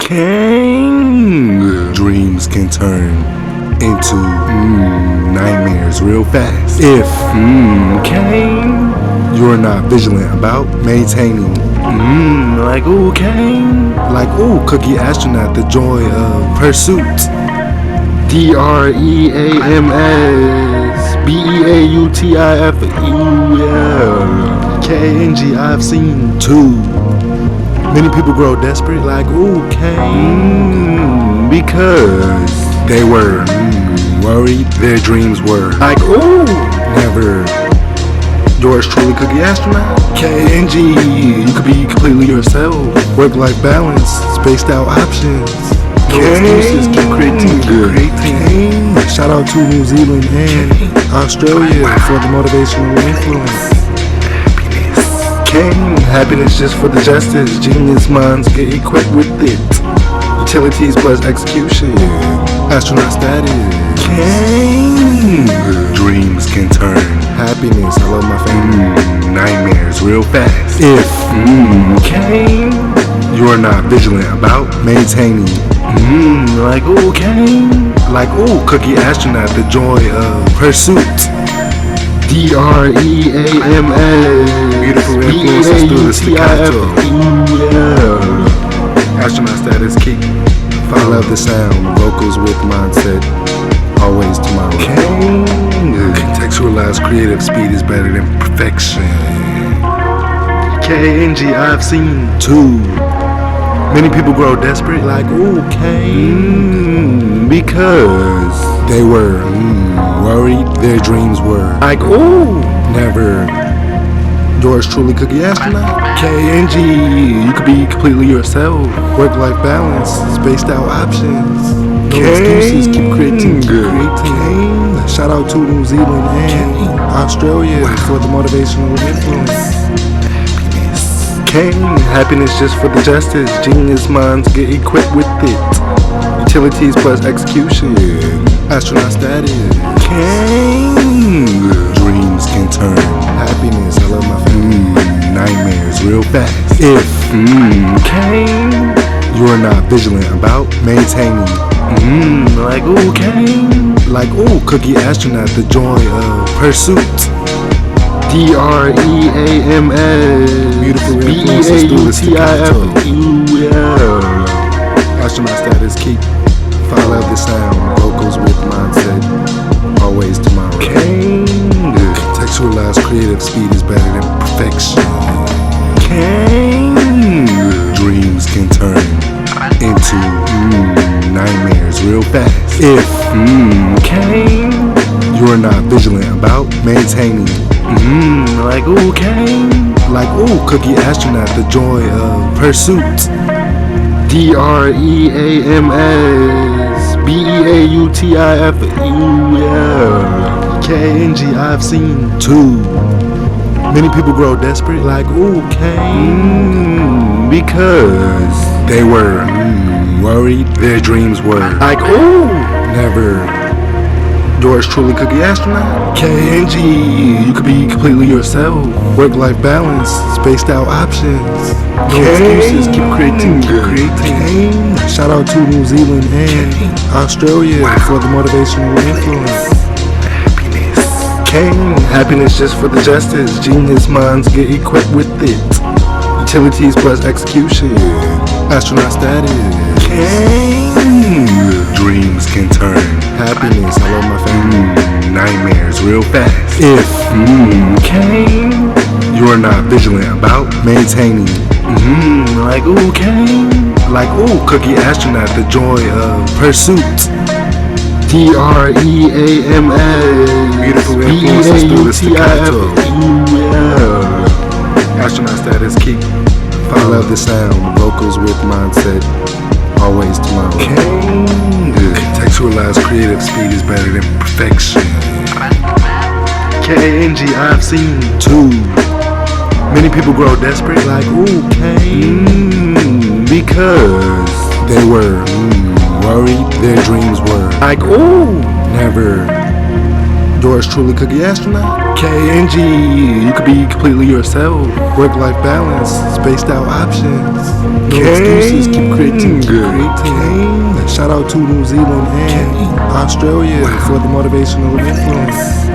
Kang. Dreams can turn into nightmares real fast if Kang, you're not vigilant about maintaining like Kang, like cookie astronaut, the joy of pursuit. DREAMSBEAUTIFEL I've seen too many people grow desperate like Kang because they were worried their dreams were like never. Yours truly, Cookie Astronaut. KNG, you could be completely yourself. Work-life balance, spaced out options. No excuses, keep creating. Shout out to New Zealand and Australia for the motivational influence. Kang, happiness just for the justice. Genius minds get equipped with it. Utilities plus execution. Astronaut status. Kang, dreams can turn happiness. I love my family. Nightmares real fast if Kang, you're not vigilant about maintaining like Kang, like Cookie Astronaut, the joy of pursuit. DREAMS beautiful influences through the staccato. Astronaut status key. I love the sound, vocals with mindset, always tomorrow. Kang, contextualized creative speed is better than perfection. KNG, I've seen too many people grow desperate like Kang because they were worried their dreams were like never. Yours truly, Cookie Astronaut. KNG, you could be completely yourself. Work-life balance, spaced out options. No excuses, keep creating. Shout out to New Zealand and Australia for the motivational influence. Kang, happiness just for the justice. Genius minds get equipped with it. Utilities plus execution. Astronaut status. Kang, dreams can turn happiness. I love my family. Nightmares real fast if Kang, you're not vigilant about maintaining like Kang, like Cookie Astronaut, the joy of pursuit. DREAMS beautiful influences through the staccato. Astronaut status keep. I love the sound, vocals with mindset, always tomorrow. Kang, contextualized creative speed is better than perfection. Kang, dreams can turn into nightmares real fast if Kang, you're not vigilant about maintaining like Kang, like Cookie Astronaut, the joy of pursuit. DREAMS BEAUTIFEL I've seen too many people grow desperate like Kang because they were worried their dreams were like never. Yours truly, Cookie Astronaut. KNG, you could be completely yourself. Work-life balance, spaced out options. No excuses, keep creating. Shout out to New Zealand and Australia for the motivational influence. Kang, happiness just for the justice. Genius minds get equipped with it. Utilities plus execution. Astronaut status. Kang, dreams can turn happiness. I love my family. Nightmares real fast if Kang, you're not vigilant about maintaining like Kang, like Cookie Astronaut, the joy of pursuit. DREAMS beautiful influences through the staccato. Astronaut status keep. I love the sound, vocals with mindset, always tomorrow. Kang, contextualized creative speed is better than perfection. KNG, I've seen too many people grow desperate like Kang because they were worried their dreams were like never. Yours truly, Cookie Astronaut. KNG, you could be completely yourself. Work-life balance, spaced out options. No excuses, keep creating. Shout out to New Zealand and Australia for the motivational influence.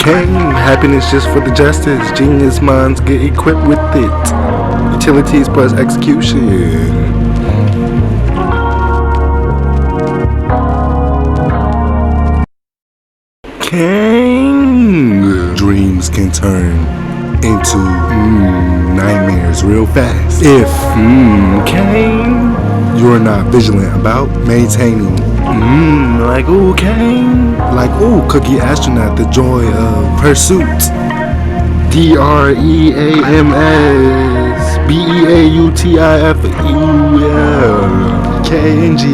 Kang, happiness just for the justice. Genius minds get equipped with it. Utilities plus execution. Kang, dreams can turn into nightmares real fast if Kang, you're not vigilant about maintaining like Kang, like Cookie Astronaut, the joy of pursuit. DREAMSBEAUTIFEUL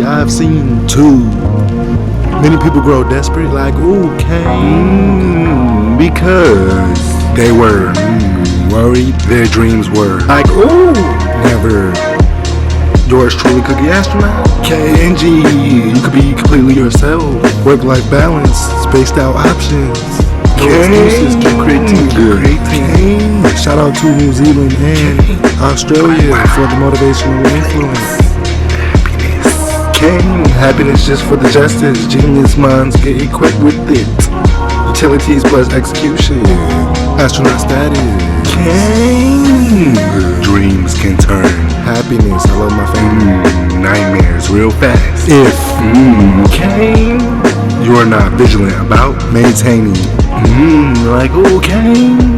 I've seen too. Many people grow desperate like Kang because they were worried. Their dreams were like never. Yours truly, Cookie Astronaut. KNG, you could be completely yourself. Work-life balance, spaced out options. No excuses, keep creating. Shout out to New Zealand and Australia for the motivational influence. Kang, happiness just for the justice. Genius minds get equipped with it. Utilities plus execution. Astronaut status. Kang, dreams can turn happiness. I love my family. Nightmares real fast if Kang, you're not vigilant about maintaining like Kang.